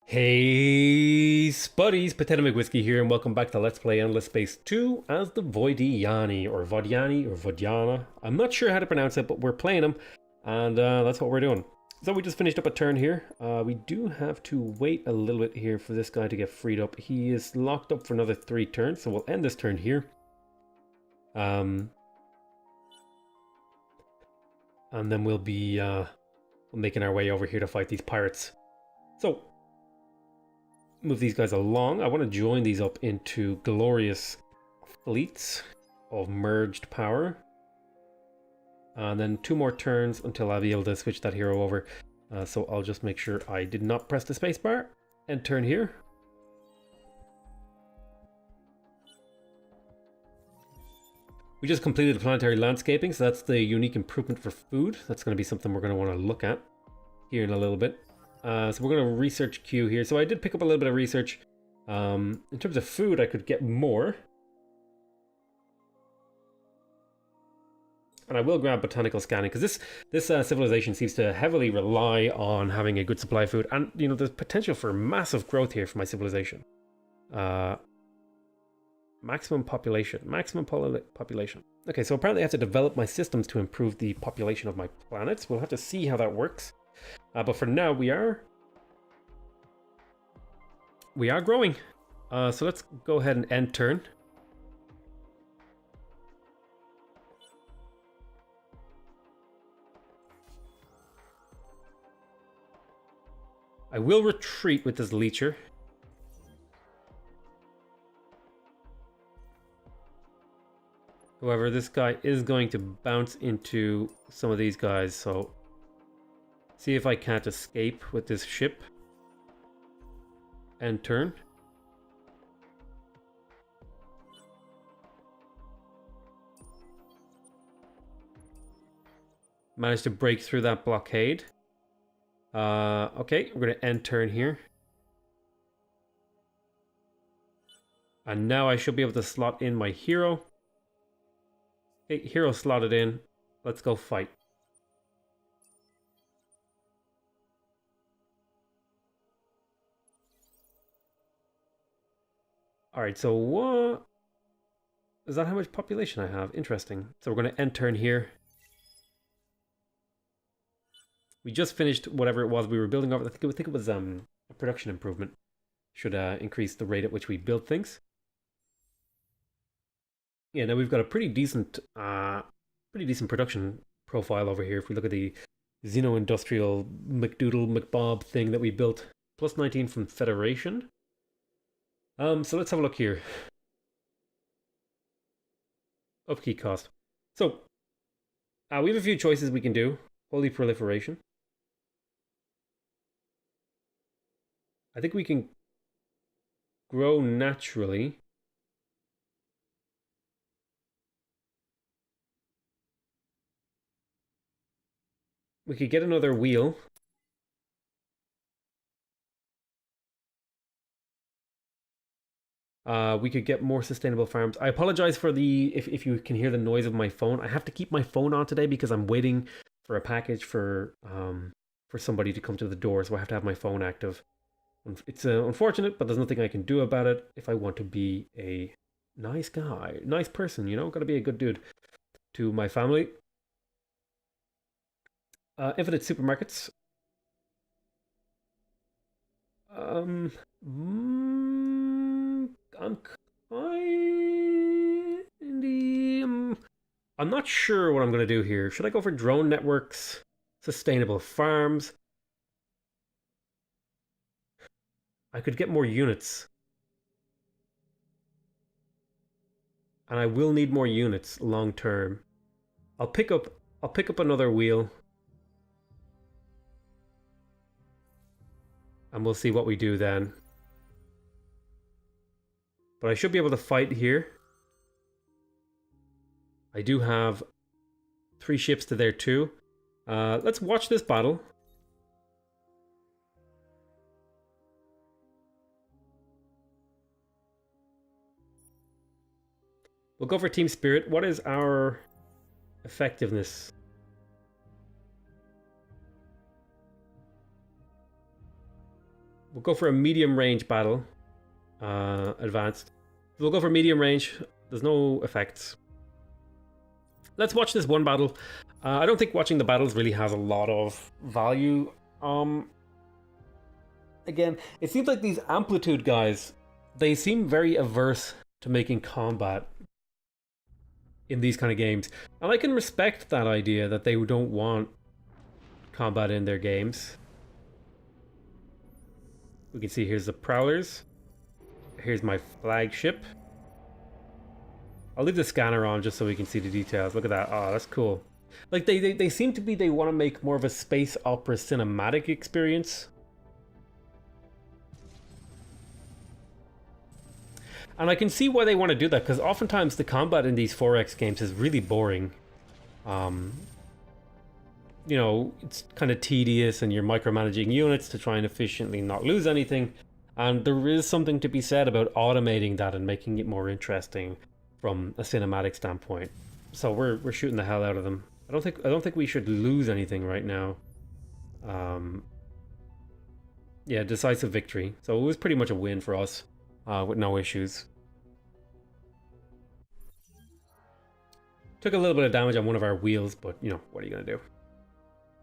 Hey, Spuddies, Potato McWhiskey here, and welcome back to Let's Play Endless Space 2 as the Vodyani, or Vodyani, or Vodyana. I'm not sure how to pronounce it, but we're playing them, and that's what we're doing. So we just finished up a turn here. We do have to wait a little bit here for this guy to get freed up. He is locked up for another 3 turns, so we'll end this turn here. And then we'll be making our way over here to fight these pirates. So, move these guys along. I want to join these up into glorious fleets of merged power. And then 2 more turns until I'll be able to switch that hero over. So I'll just make sure I did not press the spacebar. End turn here. We just completed the planetary landscaping, so that's the unique improvement for food. That's going to be something we're going to want to look at here in a little bit. So we're going to research Q here. So I did pick up a little bit of research. In terms of food, I could get more. And I will grab botanical scanning, because this civilization seems to heavily rely on having a good supply of food. And, you know, there's potential for massive growth here for my civilization. Maximum population. Population. Okay, so apparently I have to develop my systems to improve the population of my planets. We'll have to see how that works. But for now, we are growing. So let's go ahead and end turn. I will retreat with this leecher. However, this guy is going to bounce into some of these guys, so see if I can't escape with this ship. End turn. Managed to break through that blockade. Okay, we're going to end turn here. And now I should be able to slot in my hero. Okay, hero slotted in. Let's go fight. Alright, so what? Is that how much population I have? Interesting. So we're going to end turn here. We just finished whatever it was we were building over. I think it was a production improvement. Should increase the rate at which we build things. Yeah, now we've got a pretty decent production profile over here. If we look at the Xeno-industrial McDoodle McBob thing that we built, plus 19 from Federation. So let's have a look here. Upkeep cost. So we have a few choices we can do. Holy proliferation. I think we can grow naturally. We could get another wheel. We could get more sustainable farms. I apologize for the if you can hear the noise of my phone. I have to keep my phone on today because I'm waiting for a package for somebody to come to the door, so I have to have my phone active. It's unfortunate, but there's nothing I can do about it if I want to be a nice guy, nice person, you know? Gotta be a good dude to my family. Infinite supermarkets. I'm I'm not sure what I'm going to do here. Should I go for drone networks, sustainable farms? I could get more units. And I will need more units long term. I'll pick up another wheel. And we'll see what we do then. But I should be able to fight here. I do have 3 ships to their 2. Let's watch this battle. We'll go for Team Spirit. What is our effectiveness? We'll go for a medium range battle. Advanced. We'll go for medium range. There's no effects. Let's watch this one battle. I don't think watching the battles really has a lot of value. Again, it seems like these amplitude guys, they seem very averse to making combat in these kind of games. And I can respect that idea that they don't want combat in their games. We can see here's the prowlers. Here's my flagship. I'll leave the scanner on just so we can see the details. Look at that. Oh, that's cool. Like they seem to be, they want to make more of a space opera cinematic experience. And I can see why they want to do that, because oftentimes the combat in these 4X games is really boring. You know, it's kind of tedious and you're micromanaging units to try and efficiently not lose anything. And there is something to be said about automating that and making it more interesting from a cinematic standpoint. So we're shooting the hell out of them. I don't think we should lose anything right now. Yeah, decisive victory. So it was pretty much a win for us. With no issues. Took a little bit of damage on one of our wheels, but you know, what are you going to do?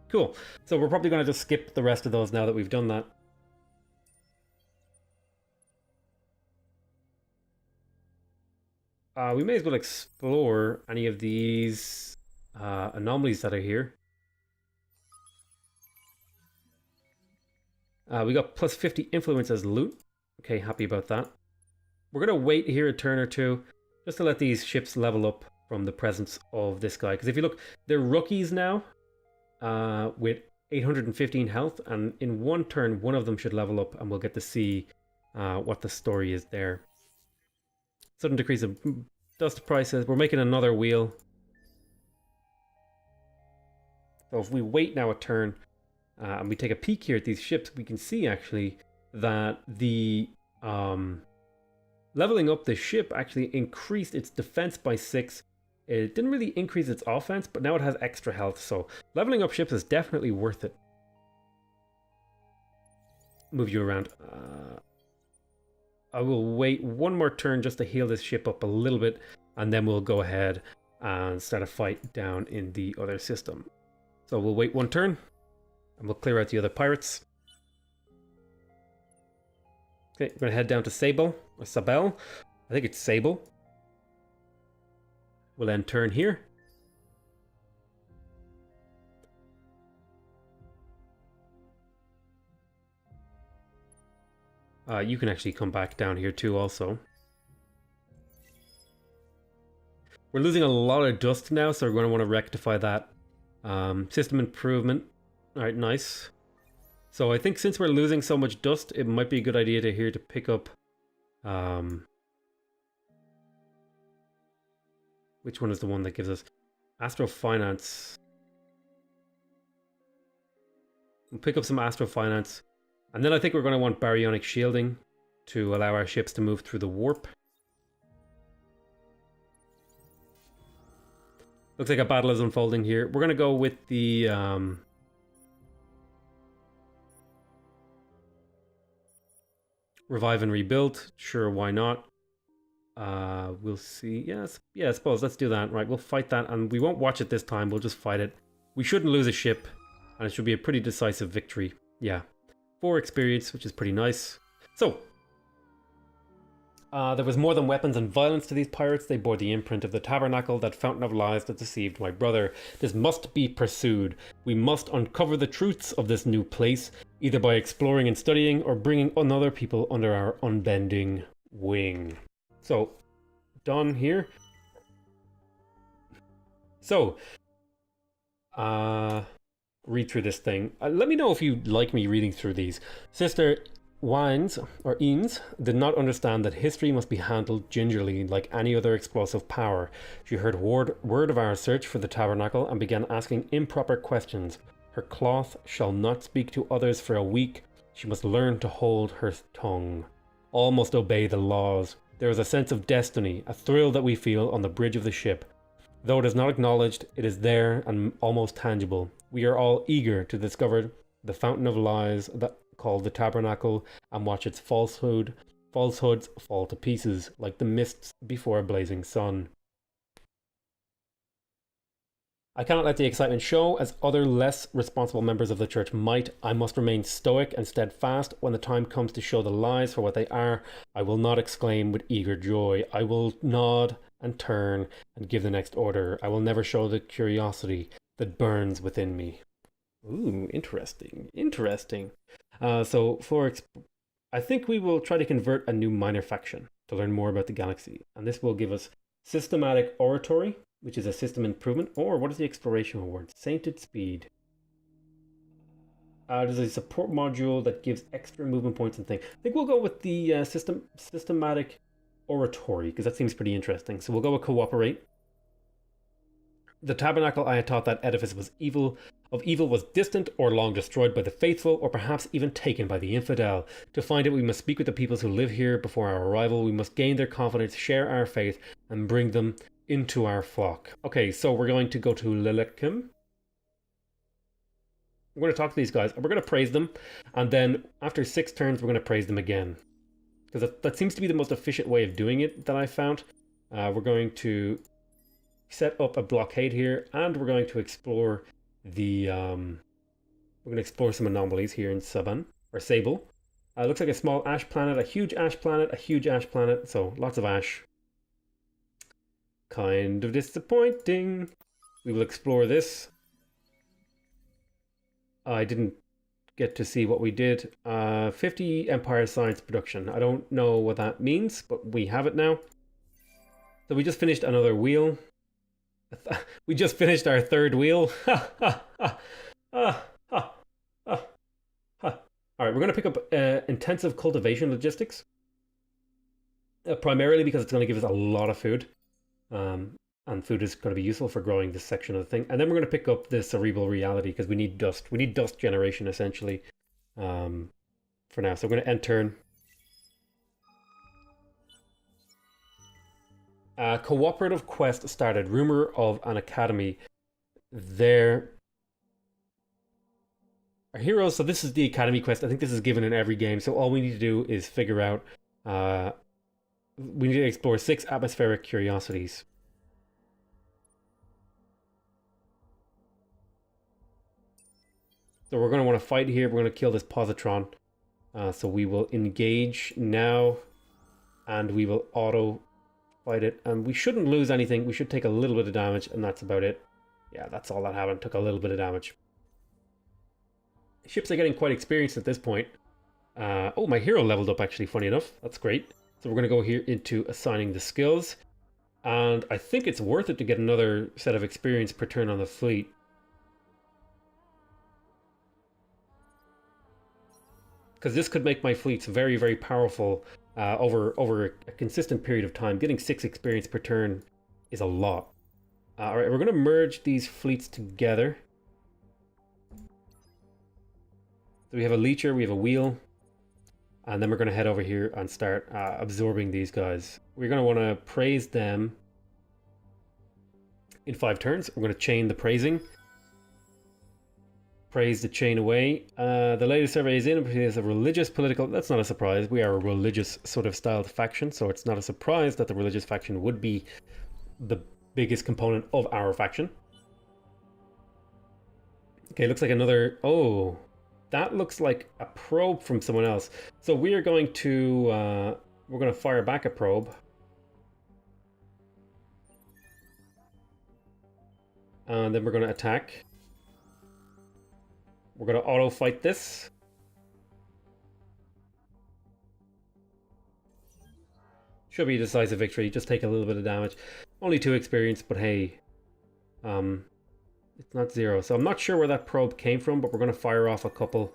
Cool. So we're probably going to just skip the rest of those now that we've done that. We may as well explore any of these anomalies that are here. We got plus 50 influence as loot. Okay, happy about that. We're going to wait here a turn or two just to let these ships level up from the presence of this guy. Because if you look, they're rookies now with 815 health. And in one turn, one of them should level up and we'll get to see what the story is there. Sudden decrease of dust prices. We're making another wheel. So if we wait now a turn and we take a peek here at these ships, we can see actually that the leveling up the ship actually increased its defense by 6. It didn't really increase its offense, but now it has extra health, so leveling up ships is definitely worth it. Move you around. I will wait one more turn just to heal this ship up a little bit, and then we'll go ahead and start a fight down in the other system. So we'll wait one turn, and we'll clear out the other pirates. Okay, we're going to head down to Sable, or Sabel. I think it's Sable. We'll end turn here. You can actually come back down here too also. We're losing a lot of dust now, so we're going to want to rectify that. System improvement. Alright, nice. So I think since we're losing so much dust, it might be a good idea to pick up... which one is the one that gives us... Astrofinance. We'll pick up some Astrofinance. And then I think we're going to want baryonic shielding to allow our ships to move through the warp. Looks like a battle is unfolding here. We're going to go with the... revive and rebuild. Sure, why not? We'll see. Yes, yeah, I suppose. Let's do that. Right, we'll fight that. And we won't watch it this time. We'll just fight it. We shouldn't lose a ship. And it should be a pretty decisive victory. Yeah. 4 experience, which is pretty nice. So, there was more than weapons and violence to these pirates. They bore the imprint of the tabernacle, that fountain of lies that deceived my brother. This must be pursued. We must uncover the truths of this new place, either by exploring and studying or bringing other people under our unbending wing. So, done here. So, read through this thing. Let me know if you like me reading through these. Sister Wines, or Eanes, did not understand that history must be handled gingerly like any other explosive power. She heard word of our search for the tabernacle and began asking improper questions. Her cloth shall not speak to others for a week. She must learn to hold her tongue. All must obey the laws. There is a sense of destiny, a thrill that we feel on the bridge of the ship. Though it is not acknowledged, it is there and almost tangible. We are all eager to discover the fountain of lies that called the Tabernacle and watch its falsehoods fall to pieces like the mists before a blazing sun. I cannot let the excitement show, as other less responsible members of the church might. I must remain stoic and steadfast. When the time comes to show the lies for what they are, I will not exclaim with eager joy. I will nod and turn and give the next order. I will never show the curiosity that burns within me. Ooh, interesting. I think we will try to convert a new minor faction to learn more about the galaxy. And this will give us systematic oratory, which is a system improvement, or what is the exploration reward? Sainted speed. There's a support module that gives extra movement points and things. I think we'll go with the systematic oratory, because that seems pretty interesting. So we'll go with cooperate. The tabernacle, I had taught that edifice was evil, was distant or long destroyed by the faithful, or perhaps even taken by the infidel. To find it, we must speak with the peoples who live here before our arrival. We must gain their confidence, share our faith, and bring them into our flock. Okay, so we're going to go to Lilikim. We're going to talk to these guys, and we're going to praise them, and then after 6 turns, we're going to praise them again. Because that seems to be the most efficient way of doing it that I found. We're going to set up a blockade here, and we're going to explore the some anomalies here in Saban or Sable. It looks like a small ash planet, a huge ash planet, so lots of ash. Kind of disappointing. We will explore this. I didn't get to see what we did. 50 Empire Science Production. I don't know what that means, but we have it now. So we just finished another wheel. We just finished our 3rd wheel. Alright, we're going to pick up intensive cultivation logistics. Primarily because it's going to give us a lot of food. And food is going to be useful for growing this section of the thing. And then we're going to pick up the cerebral reality because we need dust. We need dust generation, essentially, for now. So we're going to end turn. Cooperative quest started. Rumor of an academy. There are heroes. So this is the academy quest. I think this is given in every game. So all we need to do is figure out... we need to explore 6 atmospheric curiosities. So we're going to want to fight here. We're going to kill this positron. So we will engage now. And we will auto fight it. And we shouldn't lose anything. We should take a little bit of damage. And that's about it. Yeah, that's all that happened. Took a little bit of damage. Ships are getting quite experienced at this point. Oh, my hero leveled up actually, funny enough. That's great. So we're going to go here into assigning the skills. And I think it's worth it to get another set of experience per turn on the fleet. Because this could make my fleets very, very powerful over a consistent period of time. Getting 6 experience per turn is a lot. Alright, we're going to merge these fleets together. So we have a leecher, we have a wheel. And then we're going to head over here and start absorbing these guys. We're going to want to praise them in 5 turns. We're going to chain the praising. Praise the chain away. The latest survey is in. It is a religious political... That's not a surprise. We are a religious sort of styled faction, so it's not a surprise that the religious faction would be the biggest component of our faction. Okay, looks like another... Oh... That looks like a probe from someone else. So we are going to... we're going to fire back a probe. And then we're going to attack. We're going to auto-fight this. Should be a decisive victory. Just take a little bit of damage. Only 2 experience, but hey... it's not 0. So I'm not sure where that probe came from, but we're going to fire off a couple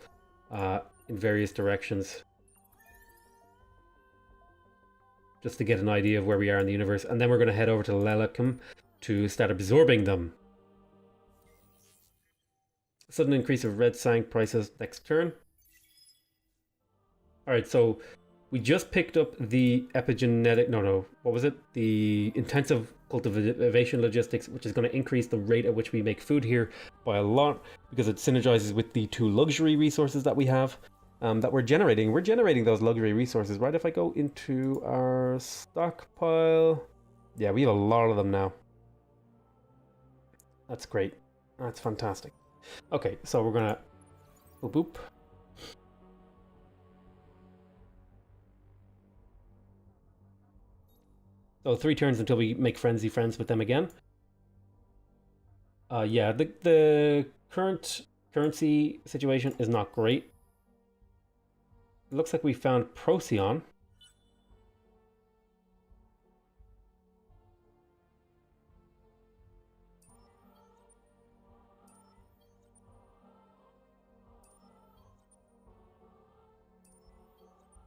in various directions. Just to get an idea of where we are in the universe. And then we're going to head over to Lelikum to start absorbing them. Sudden increase of red sank prices next turn. Alright, so we just picked up the epigenetic... No, what was it? The intensive cultivation logistics, which is going to increase the rate at which we make food here by a lot, because it synergizes with the 2 luxury resources that we have. that we're generating. We're generating those luxury resources, right? If I go into our stockpile, yeah, we have a lot of them now. That's great. That's fantastic. Okay, so we're gonna boop boop. So 3 turns until we make frenzy friends with them again. Yeah, the current currency situation is not great. It looks like we found Procyon.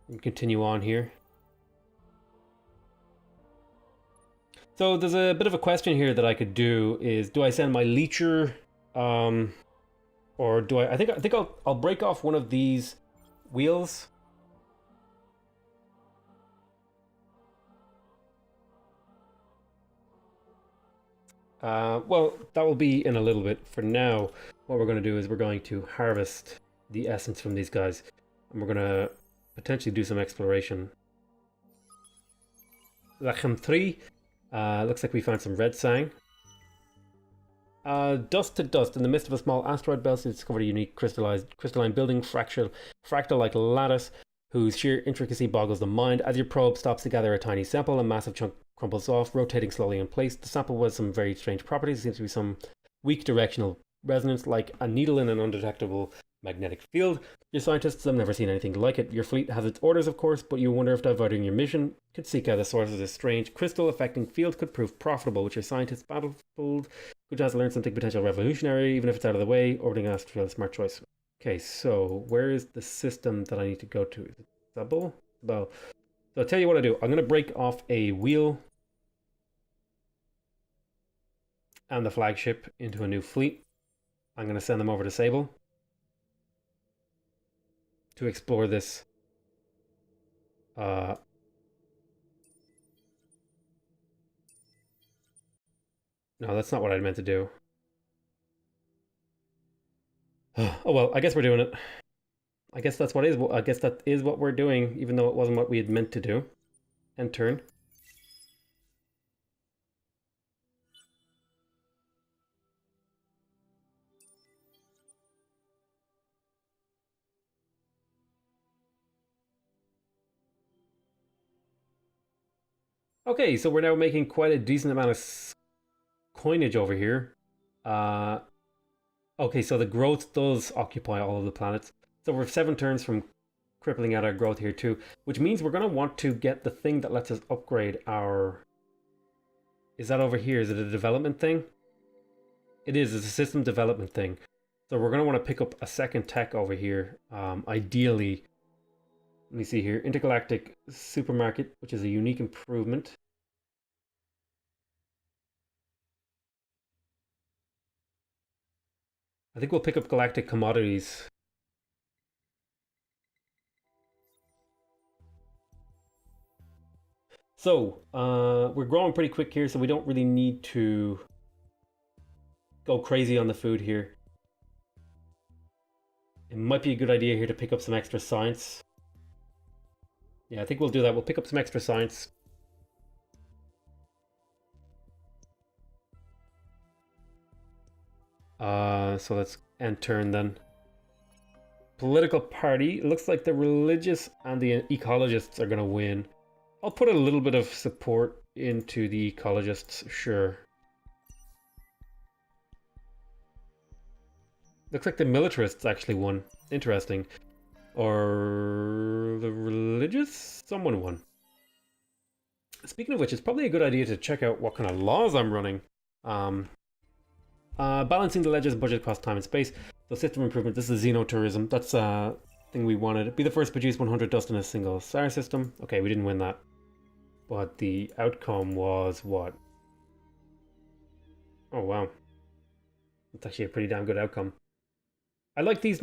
And continue on here. So there's a bit of a question here that I could do is, do I send my leecher, or do I think I'll break off one of these wheels. Well, that will be in a little bit. For now, what we're going to do is we're going to harvest the essence from these guys, and we're going to potentially do some exploration. Lachem 3. Looks like we found some red sang. Dust to dust. In the midst of a small asteroid belt, you discovered a unique crystalline building, fractal-like lattice, whose sheer intricacy boggles the mind. As your probe stops to gather a tiny sample, a massive chunk crumples off, rotating slowly in place. The sample has some very strange properties. It seems to be some weak directional resonance, like a needle in an undetectable magnetic field. Your scientists have never seen anything like it. Your fleet has its orders, of course, but you wonder if diverting your mission could seek out the source of this strange crystal-affecting field could prove profitable, which your scientists battlefield, which has learned something potential revolutionary, even if it's out of the way. Orbiting an asteroid, smart choice. Okay, so where is the system that I need to go to? Is it double? Well, so I'll tell you what I do. I'm going to break off a wheel and the flagship into a new fleet. I'm going to send them over to Sable to explore this no, that's not what I meant to do. Oh well, I guess we're doing it. I guess that's what is. I guess that is what we're doing, even though it wasn't what we had meant to do. End turn. Okay, so we're now making quite a decent amount of coinage over here. Okay, so the growth does occupy all of the planets. So we're 7 turns from crippling out our growth here too, which means we're going to want to get the thing that lets us upgrade our... Is that over here? Is it a development thing? It is. It's a system development thing. So we're going to want to pick up a second tech over here. Ideally, let me see here. Intergalactic Supermarket, which is a unique improvement. I think we'll pick up Galactic Commodities. So, we're growing pretty quick here, so we don't really need to go crazy on the food here. It might be a good idea here to pick up some extra science. Yeah, I think we'll do that. We'll pick up some extra science. So let's end turn then. Political party. It looks like the religious and the ecologists are going to win. I'll put a little bit of support into the ecologists, sure. Looks like the militarists actually won. Interesting. Or the religious? Someone won. Speaking of which, it's probably a good idea to check out what kind of laws I'm running. Balancing the ledger's budget across time and space. So system improvement. This is xenotourism. That's a thing we wanted. Be the first to produce 100 dust in a single star system. Okay, we didn't win that. But the outcome was what? Oh wow. It's actually a pretty damn good outcome. I like these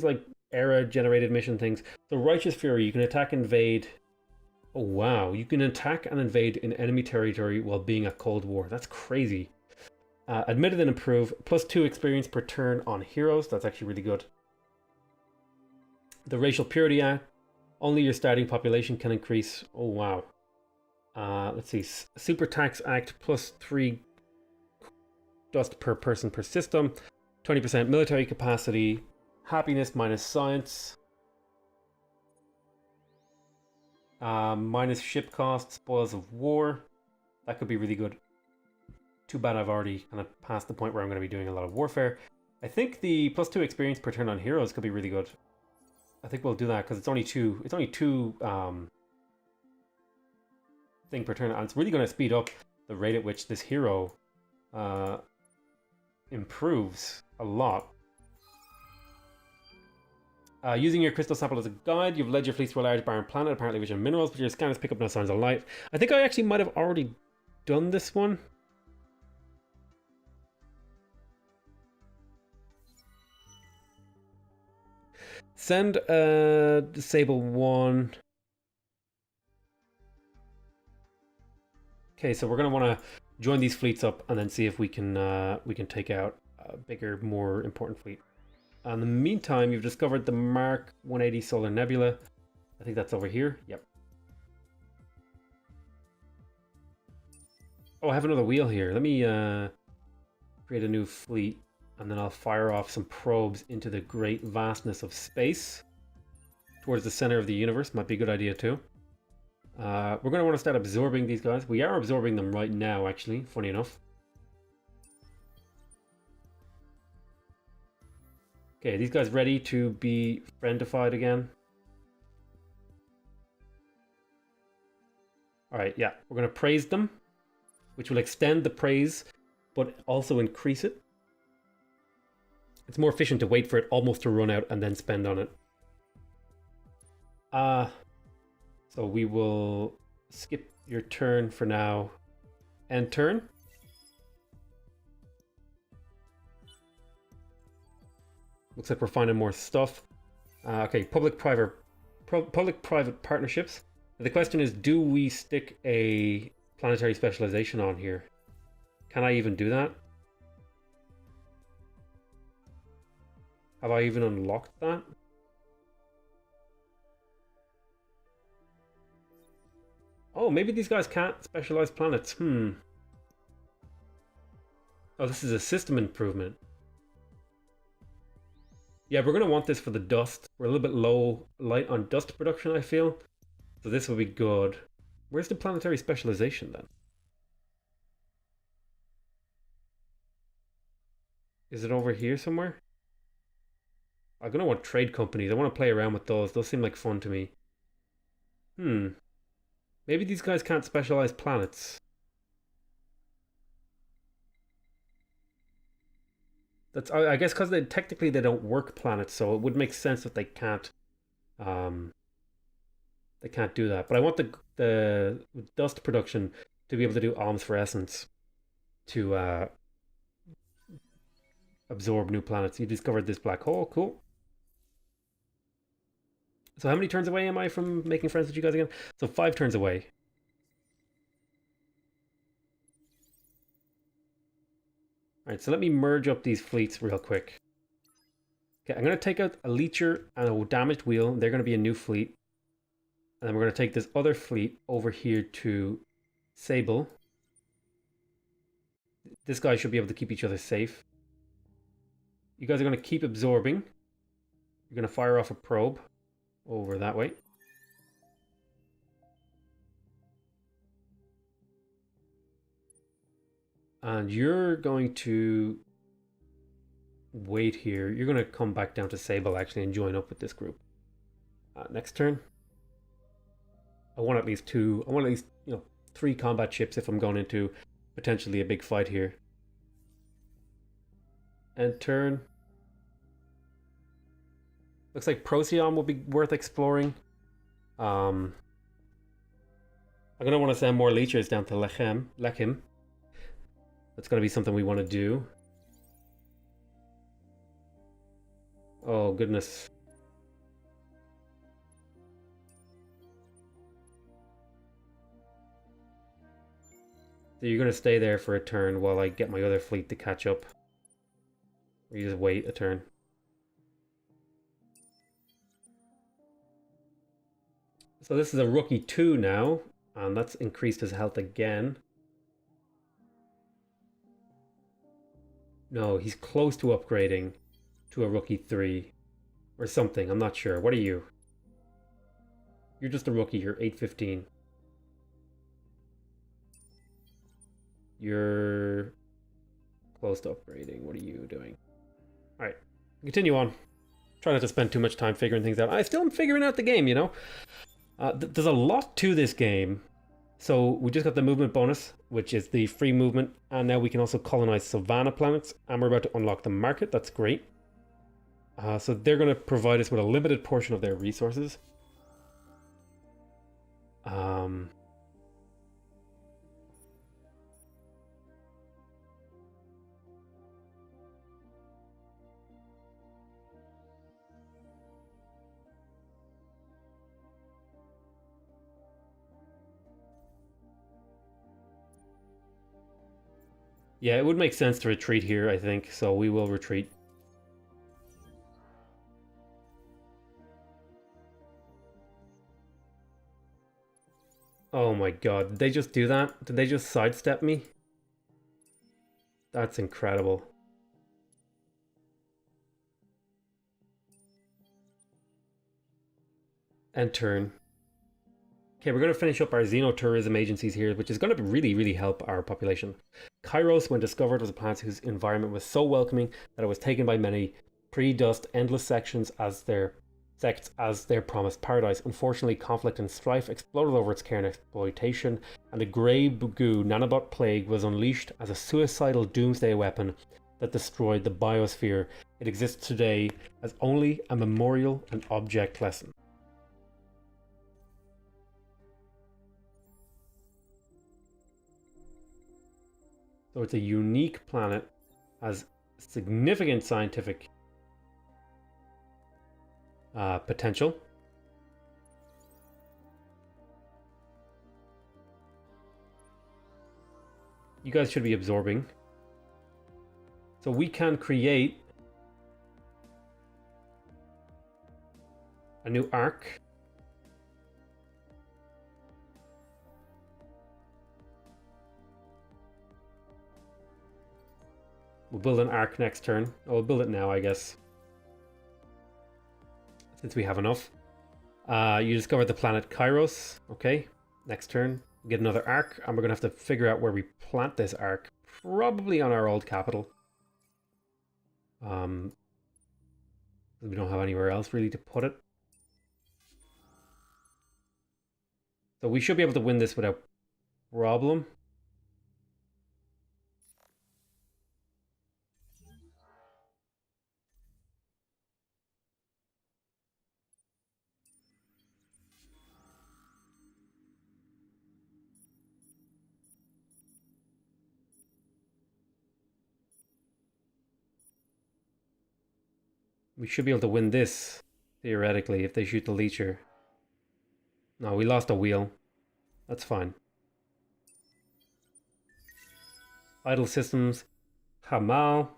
like era generated mission things. So Righteous Fury, you can attack and invade. Oh wow, you can attack and invade in enemy territory while being at Cold War. That's crazy. Admitted and improve. +2 experience per turn on heroes. That's actually really good. The Racial Purity Act. Only your starting population can increase. Oh, wow. Let's see. Super Tax Act +3 dust per person per system. 20% military capacity. Happiness minus science. Minus ship cost. Spoils of war. That could be really good. Too bad I've already kind of passed the point where I'm going to be doing a lot of warfare. I think the +2 experience per turn on heroes could be really good. I think we'll do that because it's only two. It's only two thing per turn, and it's really going to speed up the rate at which this hero improves a lot. Using your crystal sample as a guide, you've led your fleets to a large barren planet, apparently rich in minerals, but your scanners pick up no signs of life. I think I actually might have already done this one. Send disable one. Okay, so we're gonna want to join these fleets up and then see if we can take out a bigger, more important fleet. In the meantime, you've discovered the Mark 180 Solar Nebula. I think that's over here. Yep. Oh, I have another wheel here. Let me create a new fleet, and then I'll fire off some probes into the great vastness of space towards the center of the universe. Might be a good idea too. We're going to want to start absorbing these guys. We are absorbing them right now, actually, funny enough. Okay, these guys ready to be friendified again? Alright, yeah, we're going to praise them, which will extend the praise, but also increase it. It's more efficient to wait for it almost to run out and then spend on it. So we will skip your turn for now. End turn. Looks like we're finding more stuff. Okay, public-private partnerships. The question is, do we stick a planetary specialization on here? Can I even do that? Have I even unlocked that? Oh, maybe these guys can't specialize planets. Oh, this is a system improvement. Yeah, we're going to want this for the dust. We're a little bit light on dust production, I feel. So this will be good. Where's the planetary specialization then? Is it over here somewhere? I'm going to want trade companies. I want to play around with those. Those seem like fun to me. Maybe these guys can't specialize planets. That's, I guess, because technically they don't work planets, so it would make sense that they can't do that. But I want the dust production to be able to do alms for essence to absorb new planets. You discovered this black hole. Cool. So how many turns away am I from making friends with you guys again? So 5 turns away. Alright, so let me merge up these fleets real quick. Okay, I'm going to take out a Leecher and a damaged wheel. They're going to be a new fleet. And then we're going to take this other fleet over here to Sable. This guy should be able to keep each other safe. You guys are going to keep absorbing. You're going to fire off a probe over that way. And you're going to wait here. You're going to come back down to Sable actually and join up with this group. Next turn. I want at least 2. I want at least 3 combat ships if I'm going into potentially a big fight here. End turn. Looks like Procyon will be worth exploring. I'm going to want to send more Leechers down to Lechem. That's going to be something we want to do. Oh, goodness. So you're going to stay there for a turn while I get my other fleet to catch up. Or you just wait a turn. So this is a rookie 2 now, and that's increased his health again. No, he's close to upgrading to a rookie 3 or something. I'm not sure. What are you? You're just a rookie. You're 815. You're close to upgrading. What are you doing? All right, continue on. Try not to spend too much time figuring things out. I still am figuring out the game, you know? There's a lot to this game. So we just got the movement bonus, which is the free movement. And now we can also colonize savanna planets. And we're about to unlock the market. That's great. So they're going to provide us with a limited portion of their resources. Yeah, it would make sense to retreat here, I think. So we will retreat. Oh my god, did they just do that? Did they just sidestep me? That's incredible. End turn. Okay, we're going to finish up our xenotourism agencies here, which is going to really help our population. Kairos, when discovered, was a planet whose environment was so welcoming that it was taken by many pre-dust endless sects as their promised paradise. Unfortunately, conflict and strife exploded over its care and exploitation, and the Grey Goo nanobot plague was unleashed as a suicidal doomsday weapon that destroyed the biosphere. It exists today as only a memorial and object lesson. So it's a unique planet, has significant scientific potential. You guys should be absorbing. So we can create a new arc. We'll build an arc next turn. Oh, we'll build it now, I guess. Since we have enough. You discovered the planet Kairos. Okay, next turn. We get another arc, and we're going to have to figure out where we plant this arc. Probably on our old capital. We don't have anywhere else really to put it. So we should be able to win this without problem. We should be able to win this, theoretically, if they shoot the leecher. No, we lost a wheel. That's fine. Idle systems. Hamal.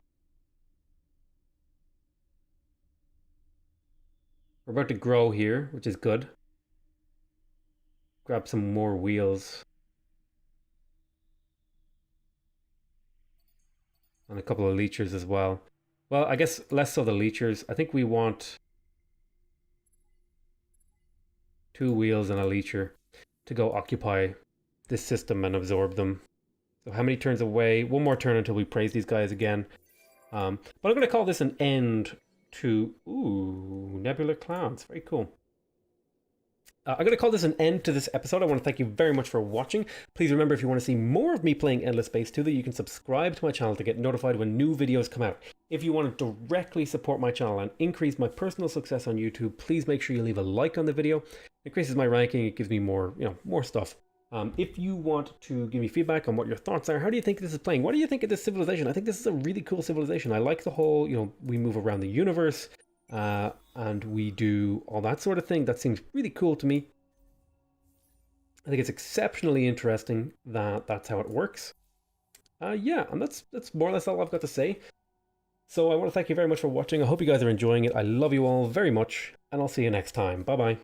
We're about to grow here, which is good. Grab some more wheels. And a couple of leechers as well. Well, I guess less so the leechers. I think we want 2 wheels and a leecher to go occupy this system and absorb them. So how many turns away? 1 more turn until we praise these guys again. But I'm going to call this an end to... Ooh, nebular clouds. Very cool. I'm going to call this an end to this episode. I want to thank you very much for watching. Please remember, if you want to see more of me playing Endless Space 2, that you can subscribe to my channel to get notified when new videos come out. If you want to directly support my channel and increase my personal success on YouTube, please make sure you leave a like on the video. It increases my ranking. It gives me more, more stuff. If you want to give me feedback on what your thoughts are, how do you think this is playing? What do you think of this civilization? I think this is a really cool civilization. I like the whole, we move around the universe and we do all that sort of thing. That seems really cool to me. I think it's exceptionally interesting that that's how it works. Yeah, and that's more or less all I've got to say. So I want to thank you very much for watching. I hope you guys are enjoying it. I love you all very much, and I'll see you next time. Bye-bye.